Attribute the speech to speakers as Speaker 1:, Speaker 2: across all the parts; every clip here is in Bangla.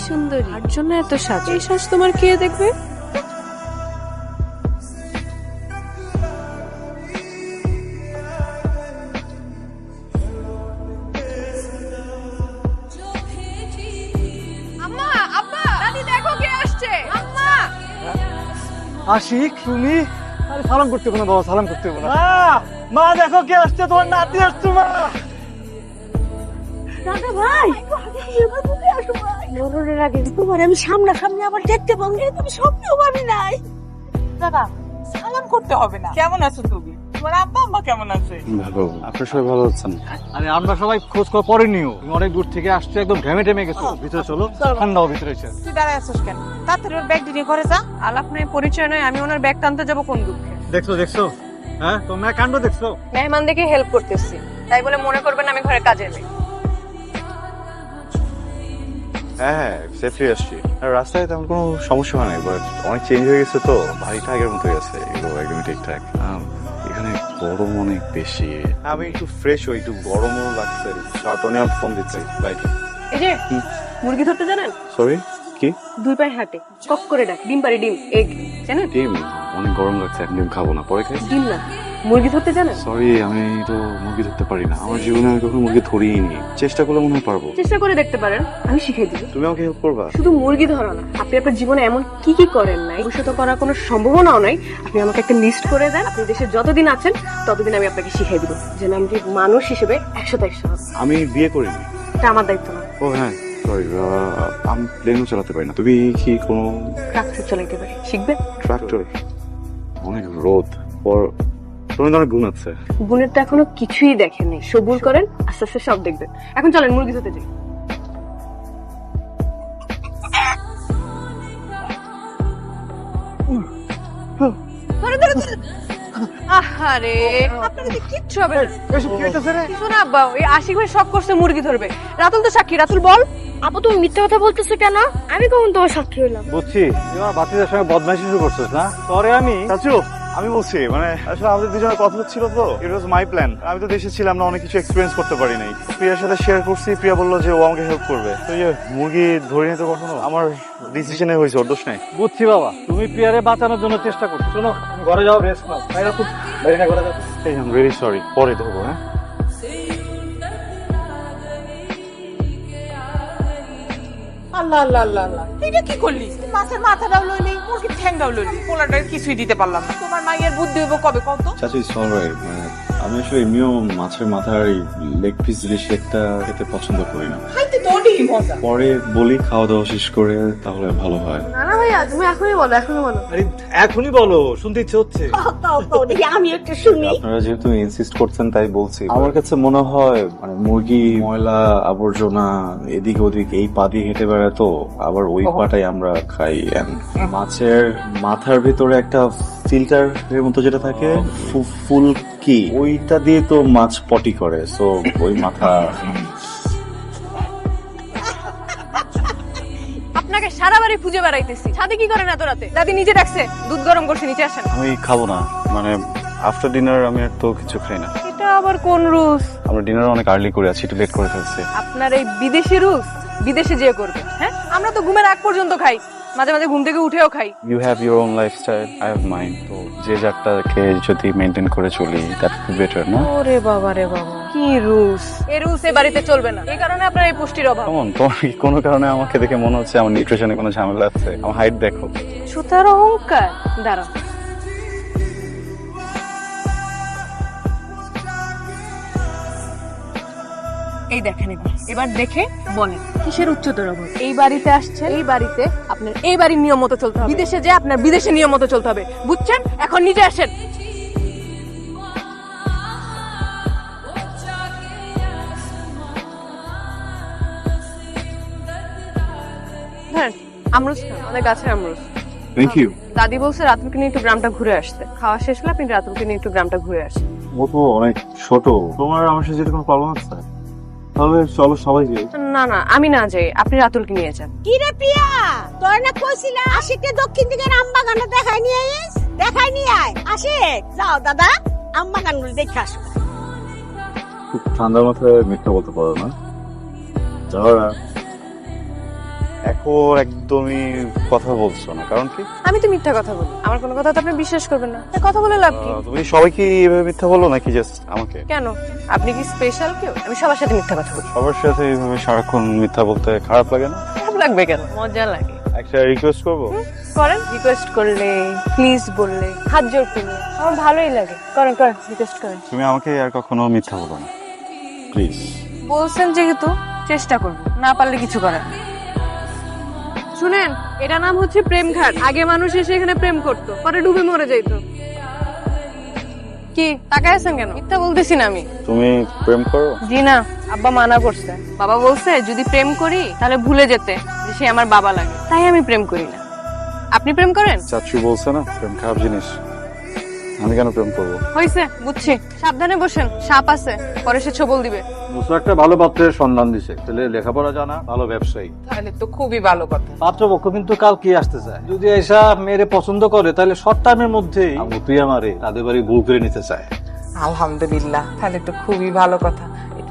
Speaker 1: সুন্দরী, আর জন্য এত সাজ। এই সাজ তোমার কে দেখবে? আম্মা, আব্বা, দাদি দেখো কে আসছে। আম্মা,
Speaker 2: আশিক, তুমি? আরে সালাম করতে হবে না বাবা, সালাম করতে হবে না। মা দেখো কে আসছে, তোমার নাতি আসছে। মা,
Speaker 3: দাদা ভাই, মরণের আগে তোমার আমি সামনাসামনি আবার দেখতে পাবো, তুমি স্বপ্নেও ভাবি নাই।
Speaker 4: দাদা সালাম করতে হবে না। কেমন আছো তুমি? তোমার আব্বা আম্মা কেমন আছে?
Speaker 5: ভালো। আপনার সবাই ভালো আছেন?
Speaker 2: আরে আমরা সবাই খোঁজ খবর পরে নিও। তুমি অনেক দূর থেকে আসছো, একদম ঘেমে টেমে গেছো। ভিতরে চলো, ঠান্ডা ভিতরে এসে।
Speaker 4: তুই দাঁড়ায় আছিস কেন? তাড়াতাড়ি ওর ব্যাগ নিয়ে ঘরে যা।
Speaker 1: আলাপ নাই, পরিচয় নয়, আমি ওনার ব্যাগ টানতে যাবো কোন দুঃখে।
Speaker 2: দেখছো দেখছো, হ্যাঁ তোমরা কাণ্ড দেখছো।
Speaker 1: মেহমান দেখে হেল্প করতেছি, তাই বলে মনে করবেন আমি ঘরে কাজে নেই।
Speaker 5: হ্যাঁ, সেফলি আসছি। আর রাস্তায় তেমন কোনো সমস্যা হয় নাই, বাট অনেক চেঞ্জ হয়ে গেছে তো, বাড়িটা আগের মতোই আছে, এগুলো একদমই ঠিকঠাক। এখানে গরম অনেক বেশি। আমি একটু ফ্রেশ হই, একটু গরমও লাগছে। টনি আমার ফোন দিচ্ছে, বাইক।
Speaker 1: এই যে মুরগি ধরতে জানেন?
Speaker 5: সরি, কি?
Speaker 1: দুই পায়ে হাঁটে, কক করে ডাক, ডিম পারে ডিম, এগ জানেন?
Speaker 5: ডিম? অনেক গরম লাগছে, এখন ডিম খাবো না, পরে খাই।
Speaker 1: ডিম না, মুরগি ধরতে জানেন?
Speaker 5: সরি, আমি তো মুরগি ধরতে পারি না। আমার জীবনে আমি কখনো মুরগি ধরিনি। চেষ্টা করলে মনে হয় পারবো।
Speaker 1: চেষ্টা করে দেখতে পারেন, আমি শিখিয়ে দিব।
Speaker 5: তুমি আমাকে হেল্প করবা?
Speaker 1: শুধু মুরগি ধরা না, আপনি আপনার জীবনে এমন কি কি করেন নাই, ভবিষ্যতে করার কোনো সম্ভাবনাও নাই, আপনি আমাকে একটা লিস্ট করে দেন। আপনি দেশে যতদিন আছেন ততদিন আমি আপনাকে শিখিয়ে দিব, যেন আমি মানুষ হিসেবে 100-100 হব।
Speaker 5: আমি বিয়ে করিনি।
Speaker 1: এটা আমার দায়িত্ব না।
Speaker 5: ও হ্যাঁ, সরি, আমি প্লেনও চালাতে পারি না। তুমি কি কোনো
Speaker 1: ট্রাক্টর চালাইতে পারি, শিখবে?
Speaker 5: ট্রাক্টর? অনেক রোদ, তুমি তো অনেক গুণ আছে।
Speaker 1: গুণের তো এখনো কিছুই দেখেননি, সবুর করেন, আস্তে আস্তে সব দেখবেন। এখন চলেন মুরগি ধরতে যাই। ধরে ধরে ধরে। আহারে, আপনাদের তো কিচ্ছু হবে না।
Speaker 2: এসব কি হইতেছে রে?
Speaker 1: কিছু না আব্বা, ওই আশিক ভাই শখ করছে মুরগি ধরবে। রাতুল তো সাক্ষী, রাতুল বল।
Speaker 3: আপু তুমি মিথ্যা কথা বলতেছো কেন? আমি কখন তোমার সাক্ষী হইলাম?
Speaker 2: বুঝছি, তুই আমার বাচ্চাদের সঙ্গে বদমাইশি শুরু করছিস না? পরে আমি
Speaker 5: চাচু, আমি বলছি মানে আসলে আমাদের দুজনের কথা হচ্ছিল তো, ইট ওয়াজ মাই প্ল্যান। আমি তো দেশে ছিলাম না, অনেক কিছু এক্সপিরিয়েন্স করতে পারি নাই। প্রিয়ার সাথে শেয়ার করছি, প্রিয়া বললো যে ও আমাকে হেল্প করবে। তো এই যে মুরগি ধরিনি তো কখনো, আমার ডিসিশনে হয়েছে, ওর দোষ নাই।
Speaker 2: বুঝছি বাবা, তুমি প্রিয়ারে বাঁচানোর জন্য চেষ্টা করছো। শোনো, তুমি ঘরে যাও, রেস্ট নাও। বাইরে খুব বাইরে না ঘরে যাও।
Speaker 5: এই আই এম ভেরি সরি, পরে ধরবো। হ্যাঁ,
Speaker 4: আল্লাহ আল্লাহ আল্লাহ আল্লাহ, এটা কি করলি? মাছের মাথাটাও লইলি, মুরগির ঠ্যাংটাও লইলি, পোলাটার কিছুই দিতে পারলাম না। তোমার মাইয়ের বুদ্ধি হইব কবে কত?
Speaker 5: চাচু ইটস অলরাইট। মানে আমি আসলে এমনিও মাছের মাথার লেগ পিস জিনিস একটা খেতে পছন্দ করি না।
Speaker 4: খাইতে তো অনেক মজা।
Speaker 5: পরে বলি খাওয়া দাওয়া শেষ করে, তাহলে ভালো হয়।
Speaker 1: না না ভাইয়া, তুমি এখনই বলো, এখনই বলো।
Speaker 2: আরে এখনই বলো, শুনতে ইচ্ছে হচ্ছে।
Speaker 3: দেখি আমি একটু শুনি।
Speaker 5: আপনারা যেহেতু ইনসিস্ট করছেন তাই বলছি। আমার কাছে মনে হয় মানে মুরগি ময়লা আবর্জনা এদিক ওদিক এই পা দিয়ে হেঁটে বেড়াতো, আবার ওই পাটাই আমরা খাই। And মাছের মাথার ভিতরে একটা ফিল্টার এর মতো যেটা থাকে, ফুল কি, ওইটা দিয়ে তো মাছ পটি করে, সো ওই মাথা।
Speaker 1: আপনাকে সারা বাড়ি খুঁজে বেড়াইতেছি, ছাদে কি করেন এত রাতে? দাদি নিজে ডাকছে, দুধ গরম করছে, নিচে আসেন।
Speaker 5: আমি খাবো না, মানে আফটার ডিনার আমি আর তো কিছু খাই না।
Speaker 1: এটা আবার কোন রুলস?
Speaker 5: আমরা ডিনার অনেক আর্লি করে আছি, একটু লেট করে ফেলছি।
Speaker 1: আপনার এই বিদেশি রুলস বিদেশে যেয়ে করবে। হ্যাঁ, আমরা তো ঘুমের আগ পর্যন্ত খাই, মাঝে মাঝে ঘুম থেকে উঠেও খাই।
Speaker 5: You have your own lifestyle, I have mind. তো যে যারটাকে যদি মেনটেন করে চলি, দ্যাট উড বেটার, না?
Speaker 1: ওরে বাবা রে বাবা, কি রুলস! এই রুলস এই বাড়িতে চলবে না, এই কারণে আপনার এই পুষ্টির অভাব।
Speaker 5: কেমন তোমার কি কোনো কারণে আমাকে দেখে মনে হচ্ছে আমার নিউট্রিশনে কোনো ঝামেলা আছে? আমার হাইট দেখো।
Speaker 1: সুতার অহংকার। দাঁড়াও, এই দেখেন, এবার দেখে বলেন কিসের উচ্চতর অভাব? এই বাড়িতে আসছে, এই বাড়িতে আপনার এই বাড়ির নিয়ম মতো চলতে হবে। বিদেশে যে আপনার বিদেশে নিয়ম মতো চলতে হবে, বুঝছেন? এখন নিজে আসেন। হ্যাঁ, আমরুজ খান, আমাদের গাছের আমরুজ।
Speaker 5: Thank you.
Speaker 1: দাদি বলছে রাতুলকে নিয়ে একটু গ্রামটা ঘুরে আসতে। খাওয়া শেষ হলে আপনি রাতুলকে নিয়ে একটু গ্রামটা ঘুরে আসেন।
Speaker 5: ও তো অনেক ছোট, তোমার আমার সাথে যেতে কোনো প্রবলেম আছে? তাহলে চলো সবাই যাই।
Speaker 1: না না, আমি না যাই, আপনি রাতুলকে নিয়ে যান।
Speaker 3: কি রে প্রিয়া, তোর না কইছিলা আশিককে দক্ষিণ দিকের আম বাগানে দেখাই নিয়ে আইস? দেখাই নিয়ে আয়। আশিক, যাও দাদা, আম বাগানগুলো দেখে আসো।
Speaker 5: খুব ঠান্ডা মাথায় মিথ্যা বলতে পারো না, যাও না। এখন একদমই কথা বলছো না, কারণ কি?
Speaker 1: আমি তো মিথ্যা কথা বলি, আমার কোনো কথা তো আপনি বিশ্বাস করবেন না, তাই কথা বলে লাভ কি?
Speaker 5: তুমি সবাইকে এভাবে মিথ্যা বলো নাকি জাস্ট আমাকে?
Speaker 1: কেন, আপনি কি স্পেশাল কেউ? আমি সবার সাথে মিথ্যা কথা বলি।
Speaker 5: সবার সাথে এইভাবে সারাক্ষণ মিথ্যা বলতে খারাপ লাগে না?
Speaker 1: খারাপ লাগবে কেন, মজা লাগে।
Speaker 5: একটা রিকোয়েস্ট করবো?
Speaker 1: করেন, রিকোয়েস্ট করলে, প্লিজ বললে, হাত জোর করলে আমার ভালোই লাগে। করেন করেন, রিকোয়েস্ট করেন।
Speaker 5: তুমি আমাকে আর কখনো মিথ্যা বলো না প্লিজ।
Speaker 1: বলছেন যেহেতু চেষ্টা করবো, না পারলে কিছু করার নেই। শুনেন, এটা নাম হচ্ছে প্রেম ঘাট। আগে মানুষ এসে এখানে প্রেম করতো, পরে ডুবে মরে যাইতো। কি তাকায় আছেন কেন? মিথ্যা বলতেছি না আমি।
Speaker 5: তুমি প্রেম করো?
Speaker 1: জি না, আব্বা মানা করছে। বাবা বলছে যদি প্রেম করি তাহলে ভুলে যেতে যে সে আমার বাবা লাগে, তাই আমি প্রেম করি না। আপনি প্রেম করেন?
Speaker 5: চাচু বলছে না প্রেম খারাপ জিনিস, আমি কেন প্রেম করবো?
Speaker 1: হইছে, বুঝছি। সাবধানে বসেন, সাপ আছে, পরে সে ছবল দিবে।
Speaker 6: মুসা একটা ভালো পাত্রের সন্ধান দিছে, ছেলে লেখাপড়া জানা, ভালো ব্যবসায়ী।
Speaker 4: তাহলে তো খুবই ভালো কথা।
Speaker 6: পাত্রপক্ষ কিন্তু কাল কি আসতে চায়, যদি এসা মেয়েরে পছন্দ করে তাহলে শর্ট টাইমের মধ্যেই আমার প্রিয়া মারে তাদের বাড়ি বউ করে নিতে চায়।
Speaker 4: আলহামদুলিল্লাহ, তাহলে তো খুবই ভালো কথা।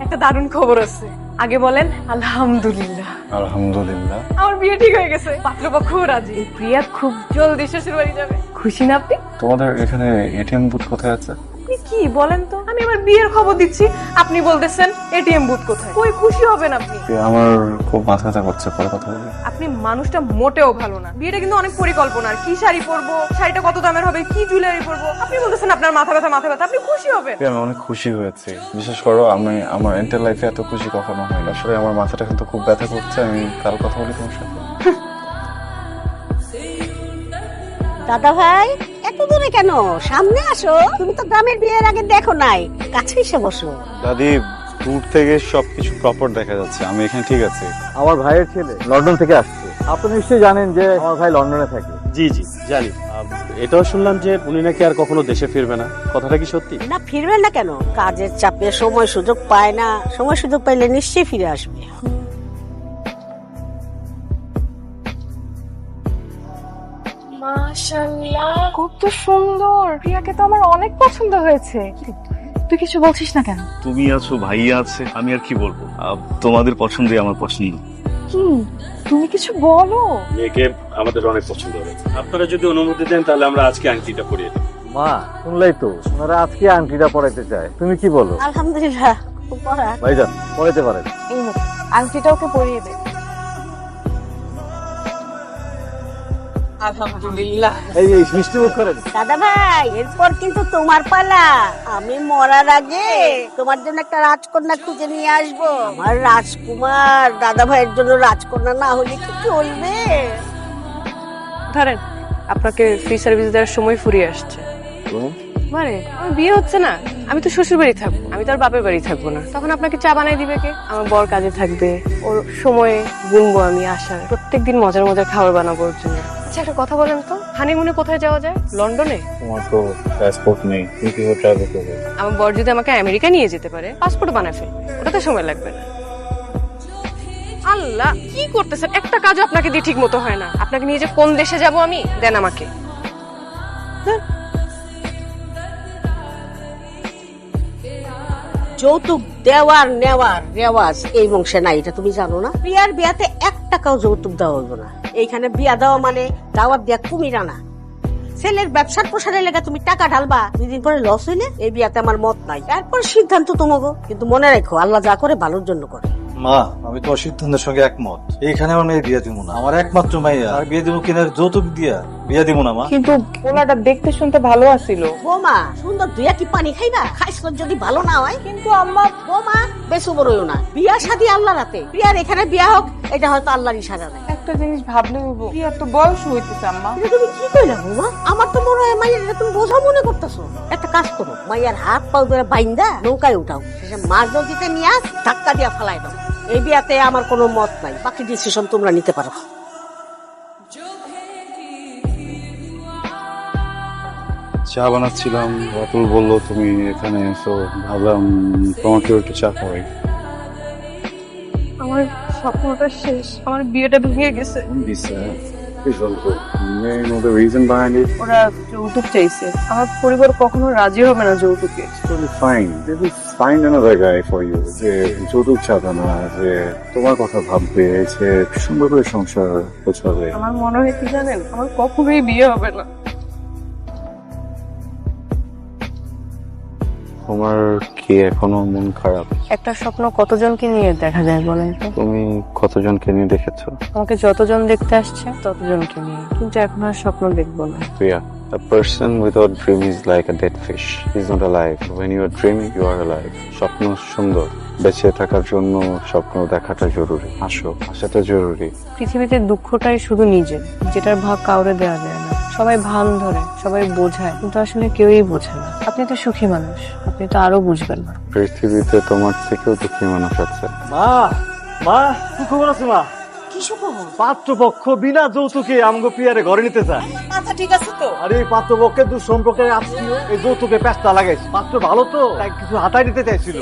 Speaker 1: একটা দারুণ খবর আছে, আগে বলেন আলহামদুলিল্লাহ।
Speaker 5: আলহামদুলিল্লাহ।
Speaker 1: আমার বিয়ে ঠিক হয়ে গেছে, পাত্রপক্ষ রাজি। প্রিয়া খুব জলদি শ্বশুর বাড়ি যাবে। খুশি না আপনি?
Speaker 5: তোমাদের এখানে এটিএম বুথ কোথায় আছে?
Speaker 1: আপনি কি বলেন তো, আমি আমার বিয়ের খবর দিচ্ছি, আপনি বলতেছেন এটিএম বুথ কোথায়? কই খুশি হবেন আপনি?
Speaker 5: আমার খুব মাথা ব্যথা করছে, পরে কথা বলি।
Speaker 1: আপনি মানুষটা মোটেও ভালো না। বিয়েটা কিন্তু অনেক পরিকল্পনা, কি শাড়ি পরবো, শাড়িটা কত দামের হবে, কি জুয়েলারি পরবো। আপনি বলতেছেন আপনার মাথা ব্যথা, মাথা ব্যথা, আপনি খুশি হবেন?
Speaker 5: আমি অনেক খুশি হয়েছি, বিশেষ করো আমি আমার এন্টার লাইফে এত খুশি কখনো হয়নি। আসলে আমার মাথাটা কিন্তু খুব ব্যথা করছে, আমি কাল কথা বলি তোমার সাথে।
Speaker 3: দাদা ভাই, এত দূরে কেন? সামনে আসো। তুমি তো গ্রামের বিয়ের আগে দেখো নাই, কাছে এসে বসো।
Speaker 5: দাদি, দূর থেকে সবকিছু প্রপার দেখা যাচ্ছে, আমি এখানে ঠিক আছে।
Speaker 6: আমার ভাইয়ের ছেলে লন্ডন থেকে আসছে, আপনি নিশ্চয়ই জানেন যে আমার ভাই লন্ডনে থাকে।
Speaker 7: জি জি জানি। এটাও শুনলাম যে উনি নাকি আর কখনো দেশে ফিরবে না, কথাটা কি সত্যি?
Speaker 3: না, ফিরবেন না কেন? কাজের চাপে সময় সুযোগ পায় না, সময় সুযোগ পাইলে নিশ্চয়ই ফিরে আসবে।
Speaker 8: মাশাআল্লাহ, কত সুন্দর। প্রিয়াকে তো আমার অনেক পছন্দ হয়েছে। তুই কিছু বলছিস না কেন?
Speaker 9: তুমি আছো, ভাইয়া আছে, আমি আর কি বলবো? তোমাদের পছন্দই আমার পছন্দ।
Speaker 8: কি তুমি কিছু বলো?
Speaker 7: মেয়েকে আমাদের অনেক পছন্দ হয়েছে। আপনারা যদি অনুমতি দেন তাহলে আমরা আজকে আংটিটা পরিয়ে দেব।
Speaker 6: মা, শুনলাই তো, ওনারা আজকে আংটিটা পরাইতে চায়, তুমি কি বলো?
Speaker 3: আলহামদুলিল্লাহ, পড়া।
Speaker 6: ভাইজান পরাইতে পারেন।
Speaker 8: এই নে, আংটিটা ওকে পরিয়ে দে।
Speaker 4: আলহামদুলিল্লাহ।
Speaker 6: এই মিষ্টি মুখ করেন।
Speaker 3: দাদা ভাই, এরপর কিন্তু তোমার পালা। আমি মরার আগে তোমার জন্য একটা রাজকন্যা খুঁজে নিয়ে আসবো। আমার রাজকুমার দাদা ভাইয়ের জন্য রাজকন্যা না হলে কি চলবে?
Speaker 1: ধরেন, আপনাকে ফ্রি সার্ভিস দেওয়ার সময় ফুরিয়ে আসছে। মানে আমার বিয়ে হচ্ছে না, আমি তো শ্বশুর বাড়ি থাকবো, আমি তো আর বাপের বাড়ি থাকবো না। তখন আপনাকে চা বানাই দিবে কে? আমার বর কাজে থাকবে, ওর সময়ে গুনবো আমি আসার, প্রত্যেকদিন মজার মজার খাবার বানাবো ওর জন্য। আচ্ছা একটা কথা বলেন তো, হানিমুনে কোথায় যাওয়া যায়? লন্ডনে?
Speaker 5: তোমার তো পাসপোর্ট নেই, তুমি কিভাবে ট্রাভেল করবে?
Speaker 1: আমার বর যদি আমাকে আমেরিকা নিয়ে যেতে পারে, পাসপোর্ট বানায় ফেলবে, ওটাতে সময় লাগবে না। আল্লাহ, কি করতেছেন? একটা কাজও আপনাকে দিয়ে ঠিক মতো হয় না। আপনাকে নিয়ে যে কোন দেশে যাব আমি, দেন আমাকে।
Speaker 3: যৌতুক দেওয়ার নেওয়ার রেওয়াজ এই বংশে নাই, এটা তুমি জানো না? বিয়ার বিয়াতে 1 টাকাও যৌতুক দেওয়া হইব না। এইখানে বিয়া দেওয়া মানে দাওয়াত দিয়া কুমির আনা। ছেলের ব্যবসার প্রসারের লেগে তুমি টাকা ঢালবা, 2 দিন পরে লস হইলে এই বিয়াতে আমার মত নাই। তারপর সিদ্ধান্ত তোমাকে, কিন্তু মনে রাখো আল্লাহ যা করে ভালোর জন্য করে।
Speaker 6: মা, আমি তোমার সিদ্ধান্তের সঙ্গে একমত। এইখানে আমার মেয়ে বিয়ে দিব না, আমার একমাত্র মাইয়া, আর বিয়ে দিব কিনা যৌতুক দিয়া বিয়ে দিব না মা।
Speaker 8: কিন্তু পোলাটা দেখতে শুনতে ভালো আছিল।
Speaker 3: বোমা, সুন্দর দুইয়া কি পানি খাইবা? খাইছ যদি ভালো না হয়।
Speaker 8: কিন্তু আম্মা,
Speaker 3: বোমা বেশি বড়ইও না, বিয়া শাদী আল্লাহ রাতে। বিয়ার এখানে বিয়া হোক, এটা হয়তো আল্লাহর ইশারা নাই।
Speaker 4: একটা জিনিস ভাবলে হইব, প্রিয়ার তো বয়স হইতেছে আম্মা।
Speaker 3: এটা তুমি কি কইলা বোমা? আমার তো মনে হয় মাইয়ার এটা তুমি বোঝা মনে করতেছো। একটা কাজ করো, মাইয়ার হাত পাও ধরে বাইন্দা নৌকায় উঠাও, শেষে মাছ নদীতে নিয়ে ধাক্কা দিয়া ফেলাই দাও। এই বিয়াতে আমার কোনো মত নাই, বাকি ডিসিশন তোমরা নিতে পারো।
Speaker 5: চা বানাচ্ছিলাম, রাতুল বললো তুমি এখানে এসো, ভাবলাম তোমাকে একটু চা খাওয়াই।
Speaker 1: আমার স্বপ্নটা শেষ, আমার বিয়েটা ভেঙে গেছে।
Speaker 5: Reason behind it?
Speaker 1: ওরা যৌতুক চাইছে। আমার পরিবার কখনো রাজি হবে না যৌতুকে।
Speaker 5: Totally fine. They will find another guy for you. যে যৌতুক চাবে না, যে তোমার কথা ভাববে, যে সুন্দর করে সংসার গোছাবে।
Speaker 1: আমার মনে হয় কি জানেন, আমার কখনোই বিয়ে হবে না।
Speaker 5: তোমার কি এখনো মন খারাপ?
Speaker 1: একটা স্বপ্ন কতজনকে নিয়ে দেখা যায় বলেন তো?
Speaker 5: তুমি কতজনকে নিয়ে দেখেছো?
Speaker 1: আমাকে যতজন দেখতে আসছে ততজনকে নিয়ে, কিন্তু এখন আর স্বপ্ন দেখবো না।
Speaker 5: প্রিয়া, a person without dream is like a dead fish. He is not alive. When you are dreaming, you are alive. স্বপ্ন সুন্দর, বেঁচে থাকার জন্য স্বপ্ন দেখাটা জরুরি। আশাটা জরুরি।
Speaker 1: পৃথিবীতে দুঃখটাই শুধু নিজের, যেটার ভাগ কাউরে দেওয়া যায় না। সবাই ভান ধরে, সবাই বোঝায়, কিন্তু আসলে কেউই বোঝে না। আপনি তো সুখী মানুষ, আপনি তো আরো বুঝবেন না।
Speaker 5: পৃথিবীতে তোমার থেকেও দুঃখী মানুষ আছে।
Speaker 2: মা মা কি খবর আছে মা?
Speaker 3: কি খবর?
Speaker 2: পাত্রপক্ষ বিনা যৌতুকে আমগো প্রিয়ারে ঘরে নিতে চায়।
Speaker 4: মাথা ঠিক আছে তো?
Speaker 2: আরে এই পাত্রপক্ষের দুঃসম্পর্কের আত্মীয় এই যৌতুকে পেঁচটা লাগাইছে। পাত্র ভালো তো, তাই কিছু হাতায় দিতে চাইছিল।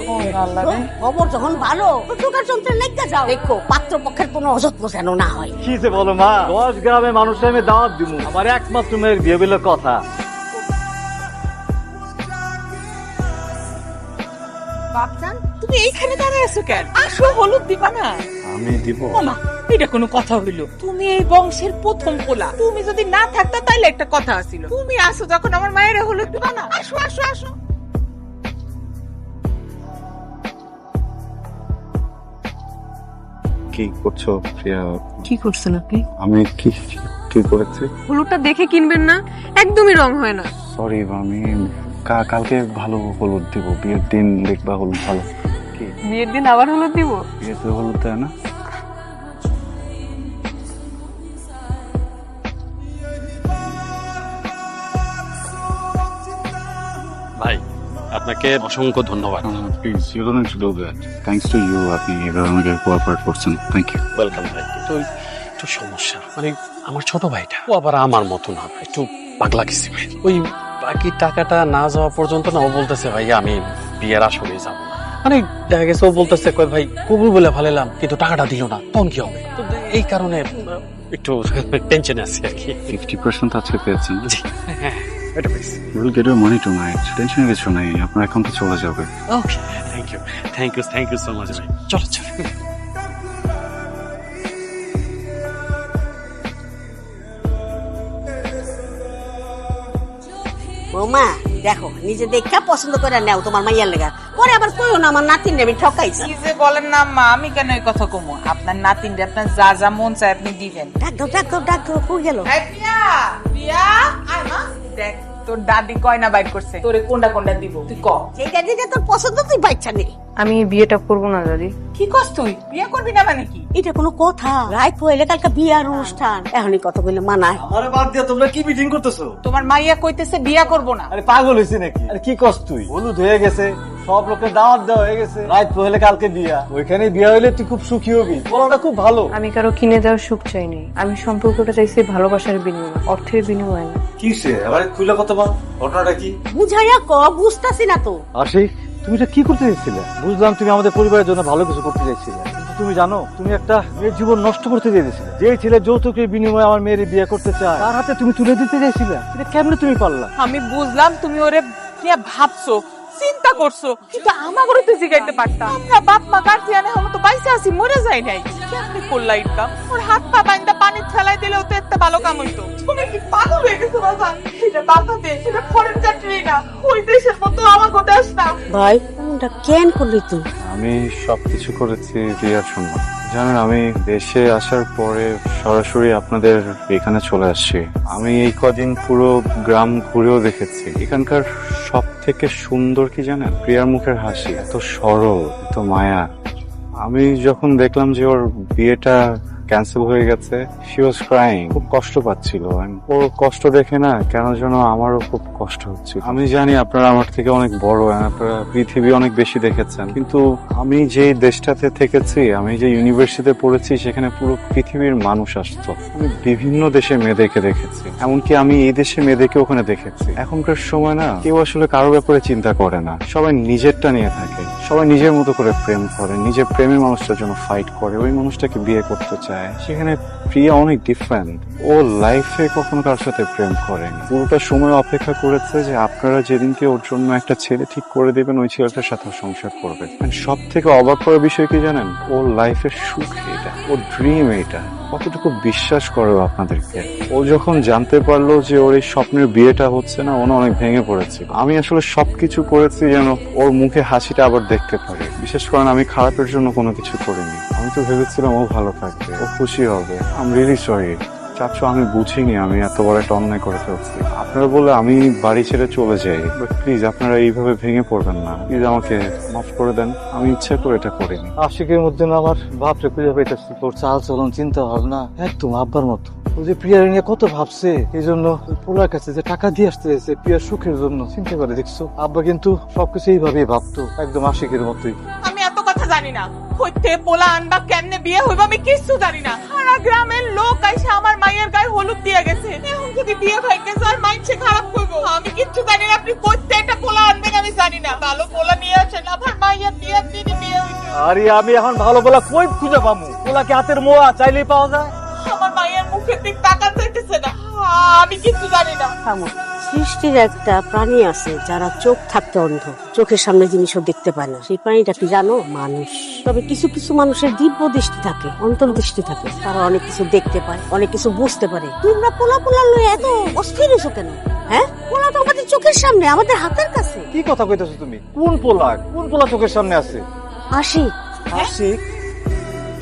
Speaker 3: খবর যখন ভালো চোখের যন্ত্রে লেগে যাও। দেখো পাত্রপক্ষের কোনো অযত্ন যেন না হয়।
Speaker 2: কি যে বলো মা, 10 গ্রামের মানুষের আমি দাওয়াত দিব, আমার একমাত্র মেয়ের বিয়ে বলে কথা।
Speaker 4: বাপজান, তুমি এইখানে দাঁড়ায় আছো কেন? আসো, হলুদ দিবা না?
Speaker 5: আমি দিব।
Speaker 4: ওমা, এটা কোনো কথা হইলো? তুমি এই বংশের প্রথম পোলা, তুমি যদি না থাকতা তাইলে একটা কথা আছিল। তুমি আসো যখন, আমার মায়ের হলুদ দিবা না? আসো আসো আসো।
Speaker 5: কি করছো প্রিয়া?
Speaker 1: কি করছেন আপনি?
Speaker 5: আমি কি কি করেছি?
Speaker 1: হলুদটা দেখে কিনবেন না, একদমই রং হয় না।
Speaker 5: সরি, আমি কালকে ভালো হলুদ দিব। বিয়ের দিন দেখবা হলুদ ভালো। কি
Speaker 1: বিয়ের দিন আবার হলুদ দিব?
Speaker 5: বিয়েতে হলুদ দেয় না?
Speaker 7: ভাই, আপনাকে অসংখ্য ধন্যবাদ।
Speaker 5: Please, you don't need to do that. Thanks to you, আপনি এভাবে আমাকে কোঅপারেট করছেন। Thank you.
Speaker 7: ওয়েলকাম ভাই। কিন্তু একটু সমস্যা, মানে আমার ছোট ভাইটা ও আবার আমার মতো না, একটু পাগলা কিসিমে। ওই বাকি টাকাটা না যাওয়া পর্যন্ত না ও বলতেছে ভাই আমি বিয়ের আসলেই যাবো না। মানে দেখা গেছে ও বলতেছে কই ভাই কবুল বলে ভালাইলাম, কিন্তু টাকাটা দিল না, তখন কি হবে? তো এই কারণে একটু টেনশনে আছি আর কি।
Speaker 5: 50% আজকে পেয়েছেন?
Speaker 7: জি, হ্যাঁ, এটা পেয়েছি।
Speaker 5: Will get your money tonight. টেনশনের কিছু নাই, আপনার অ্যাকাউন্টে চলে যাবে।
Speaker 7: ওকে, থ্যাংক ইউ সো মাচ ভাই। চলো চলো।
Speaker 3: বৌমা দেখো, নিজে দেখা পছন্দ করে নেও তোমার মাইয়ার লেগা, পরে আবার কইও না আমার নাতিন নেবে ঠকাইছি।
Speaker 4: কি যে বলেন না মা, আমি কেন এই কথা কমু? আপনার নাতিনরে আপনার যা যা মন চায় আপনি দিবেন।
Speaker 3: ডাক দাও কই গেল?
Speaker 4: এই প্রিয়া, প্রিয়া, আয় মা, দেখ তোর দাদি কয়না বাইর করছে, তোরে কোনটা কোনটা দিব তুই ক।
Speaker 3: যেটা যেটা তোর পছন্দ তুই বাচ্চা নে।
Speaker 1: আমি বিয়েটা করবো না দাদি।
Speaker 4: কি কস তুই? বিয়ে করবি না মানে কি?
Speaker 3: এটা কোনো কথা? রাত হইলে কালকে বিয়ার অনুষ্ঠান, এখনই কথা বললে মানায়?
Speaker 2: আরে বাদ দিয়া, তোমরা কি মিটিং করতেছো?
Speaker 4: তোমার মাইয়া কইতেছে বিয়া করবো না।
Speaker 2: আরে পাগল হইছিস নাকি? আরে কি কস তুই? হলুদ হয়ে গেছে, সব লোকের দাওয়াত দেওয়া হয়ে গেছে, রাত হইলে কালকে বিয়া, ওইখানে বিয়া হইলে তুই খুব সুখী হবি। বলাটা খুব ভালো।
Speaker 1: আমি কারো কিনে দেওয়ার সুখ চাইনি, আমি সম্পর্কটা চাইছি ভালোবাসার বিনিময়, অর্থের বিনিময় না।
Speaker 6: কি সে এবারে খুলে কথা বল, ঘটনাটা কি?
Speaker 3: বুঝাইয়া ক, বুঝতাছি না তো।
Speaker 2: আশিক, তুমি এটা কি করতে চাইছিলে? বুঝলাম তুমি আমাদের পরিবারের জন্য ভালো কিছু করতে চাইছিলে, কিন্তু তুমি জানো তুমি একটা মেয়ের জীবন নষ্ট করতে চাইছিলে। যে ছেলে যৌতুকের বিনিময়ে আমার মেয়ের বিয়ে করতে চায়, তার হাতে তুমি তুলে দিতে চাইছিলে। এটা কেমনে তুমি পারলা?
Speaker 4: আমি বুঝলাম তুমি ওরে নিয়ে ভাবছো, চিন্তা করছো, কিন্তু আমাগরে তো জিগাইতে পারতাম। আমরা বাপ মা গার্জিয়ান এখন তো বাইসে আছি, মরে যাই নাই। কেমনে করলা এটা? ওর হাত পা বাইন্দা পানি ফেলাই দিলেও তো একটা ভালো কাম হইতো। তুমি কি পাগল হয়ে গেছো বাবা? এটা বাংলাদেশ, এটা ফরেন কান্ট্রি না, ওই দেশের মতো আমাকে দেশ না।
Speaker 3: ভাই কোনটা কেন করলি তুই?
Speaker 5: আমি সবকিছু করেছি রিয়ার জন্য। জানেন, আমি দেশে আসার পরে সরাসরি আপনাদের এখানে চলে আসছি। আমি এই কদিন পুরো গ্রাম ঘুরেও দেখেছি। এখানকার সব থেকে সুন্দর কি জানেন? প্রিয়ার মুখের হাসি, এত সরল, এত মায়া। আমি যখন দেখলাম যে ওর বিয়েটা ক্যান্সেল হয়ে গেছে, শি ওয়াজ ক্রাইং, খুব কষ্ট পাচ্ছিল। ওর কষ্ট দেখে না কেন যেন আমারও খুব কষ্ট হচ্ছে। আমি জানি আপনারা আমার থেকে অনেক বড়, আপনারা পৃথিবী অনেক বেশি দেখেছেন, কিন্তু আমি যে দেশটাতে থেকেছি, আমি যে ইউনিভার্সিটিতে পড়েছি, সেখানে পুরো পৃথিবীর মানুষ আসতো। আমি বিভিন্ন দেশে মেয়েদেরকে দেখেছি, এমনকি আমি এই দেশে মেয়েদেরকে ওখানে দেখেছি। এখনকার সময় না কেউ আসলে কারো ব্যাপারে চিন্তা করে না, সবাই নিজেরটা নিয়ে থাকে, সবাই নিজের মতো করে প্রেম করে, নিজের প্রেমের মানুষটার জন্য ফাইট করে, ওই মানুষটাকে বিয়ে করতে চায়। দেয়, সেখানে প্রিয়া অনেক ডিফারেন্ট। ও লাইফে কখনো কার সাথে প্রেম করেনি, পুরোটা সময় অপেক্ষা করেছে যে আপনারা যেদিনকে ওর জন্য একটা ছেলে ঠিক করে দেবেন ওই ছেলেটার সাথে সংসার করবে। সব থেকে অবাক করার বিষয় কি জানেন, ওর লাইফের সুখ এটা, ওর ড্রিম এটা। কতটুকু বিশ্বাস করে ও আপনাদেরকে। ও যখন জানতে পারলো যে ওর এই স্বপ্নের বিয়েটা হচ্ছে না, ও না অনেক ভেঙে পড়েছে। আমি আসলে সবকিছু করেছি যেন ওর মুখে হাসিটা আবার দেখতে পারি। বিশেষ করেন আমি খারাপের জন্য কোনো কিছু করিনি। আমি তো ভেবেছিলাম ও ভালো থাকবে, ও খুশি হবে। আই এম রিয়েলি সরি চাচু, আমি বুঝিনি আমি এত বড় একটা অন্যায় করে ফেলছি। আপনারা বলে আমি বাড়ি ছেড়ে চলে যাই, বাট প্লিজ আপনারা এইভাবে ভেঙে পড়বেন না। প্লিজ আমাকে মাফ করে দেন, আমি ইচ্ছা করে এটা করিনি।
Speaker 2: আশিকের মধ্যে না আমার বাপরে খুঁজে পাইতেছি। তোর চাল চলন চিন্তা ভাবনা একদম আব্বার মতো। ও যে প্রিয়ার নিয়ে কত ভাবছে, এই জন্য পোলার কাছে যে টাকা দিয়ে আসতে হয়েছে প্রিয়ার সুখের জন্য। চিন্তা করে দেখছো, আব্বা কিন্তু সবকিছু এইভাবেই ভাবতো, একদম আশিকের মতোই।
Speaker 4: আমি এত কথা জানি না, হইতে পোলা আনবা কেমনে বিয়ে হইব আমি কিছু জানি না। সারা গ্রামের লোক আইসা আমার মায়ের গায়ে হলুদ দিয়ে গেছে, এখন যদি বিয়ে ভাইকে আর মাইন্ডসে খারাপ করবো। আমি কিচ্ছু জানি না, আপনি কইতে একটা পোলা আনবেন আমি জানি না। ভালো পোলা নিয়ে আসেন, আমার মাইয়ার বিয়ের দিনে বিয়ে হইতো।
Speaker 2: আরে আমি এখন ভালো বলা কই খুঁজে পাবো? পোলা কি হাতের মোয়া চাইলেই পাওয়া যায়?
Speaker 4: আমার মায়ের মুখের দিক তাকান চাইতেছে না, আমি কিচ্ছু জানি না।
Speaker 3: সৃষ্টির একটা প্রাণী আছে যারা চোখ থাকতে অন্ধ, চোখের সামনে জিনিসও দেখতে পায় না। সেই প্রাণীটা কি জানো? মানুষ। তবে কিছু কিছু মানুষের দিব্য দৃষ্টি থাকে, অন্তর্দৃষ্টি থাকে, তারা অনেক কিছু দেখতে পায়, অনেক কিছু বুঝতে পারে। তোমরা পোলা পোলা লয়ে এত অস্থির হইছো কেন? হ্যাঁ, পোলা তো আমাদের চোখের সামনে, আমাদের হাতের কাছে।
Speaker 2: কি কথা কইতেছো তুমি? কোন পোলা? কোন পোলা চোখের সামনে আছে?
Speaker 3: আশিক।
Speaker 2: আশিক?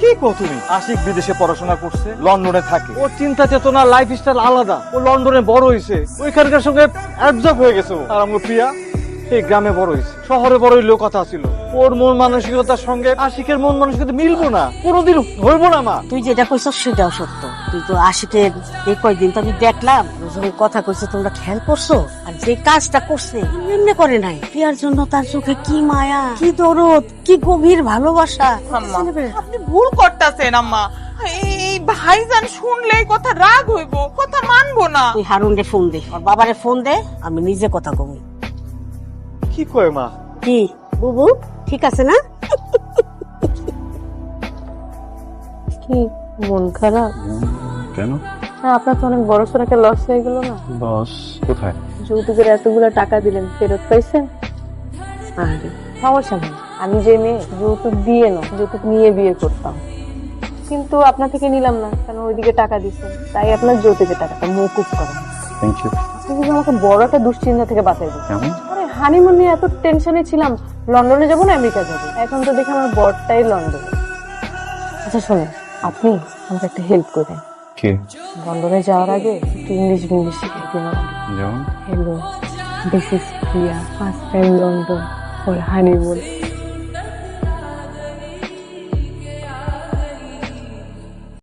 Speaker 2: কি কো তুমি? আশিক বিদেশে পড়াশোনা করছে, লন্ডনে থাকে। ওর চিন্তা চেতনা, লাইফ স্টাইল আলাদা। ও লন্ডনে বড় হয়েছে, ওইখানকার সঙ্গে অ্যাবজর্ব হয়ে গেছে। আর আমার প্রিয়া এই গ্রামে বড় হয়েছে, শহরে বড় হইলেও কথা ছিল। ওর মন মানসিকতার সঙ্গে আশিকের মন মানসিকতা মিলবো না, কোনোদিন হইবো না। মা,
Speaker 3: তুই যেটা কইছস সেটাও সত্য। তুই তো আশিকের এই কয়দিন তো আমি দেখলাম যখন কথা কইছে তোমরা খেয়াল করছো। আর যে কাজটা করছে এমনি করে নাই। প্রিয়ার জন্য তার চোখে কি মায়া, কি দরদ, কি গভীর ভালোবাসা।
Speaker 4: আম্মা, আপনি ভুল করতেছেন আম্মা। এই ভাইজান শুনলে এই কথা রাগ হইব, কথা মানবো না।
Speaker 3: তুই হারুনরে ফোন দে, ওর বাবারে ফোন দে, আমি নিজে কথা কব।
Speaker 2: কি কয় মা?
Speaker 3: কি বুবু, ঠিক আছে না?
Speaker 1: কি মন খারাপ?
Speaker 5: কেন?
Speaker 1: আপনার তো অনেক বড় সড় একটা লস হয়ে গেল না?
Speaker 5: বস কোথায়?
Speaker 1: যৌতুকের এতগুলো টাকা দিলেন, ফেরত পাইছেন? আরে সমস্যা নেই, আমি যে মেয়ে যৌতুক দিয়ে না, যৌতুক নিয়ে বিয়ে করতাম, কিন্তু আপনার থেকে নিলাম না, কারণ ওইদিকে টাকা দিচ্ছেন, তাই আপনার যৌতুকের টাকাটা মওকুফ করেন।
Speaker 5: Thank you.
Speaker 1: আপনি কিন্তু আমাকে বড় একটা দুশ্চিন্তা থেকে বাঁচাই দিচ্ছেন।
Speaker 5: কেমন?
Speaker 1: আরে হানিমুন নিয়ে এত টেনশনে ছিলাম, লন্ডনে যাবো না আমেরিকা যাবো, এখন তো দেখি আমার বরটাই লন্ডনে। আচ্ছা শোনেন, আপনি আমাকে একটা হেল্প করেন।
Speaker 5: কে?
Speaker 1: লন্ডনে যাওয়ার আগে একটু ইংলিশ শিখে দিন।
Speaker 5: যেমন?
Speaker 1: Hello, this is Priya. First time London for honeymoon.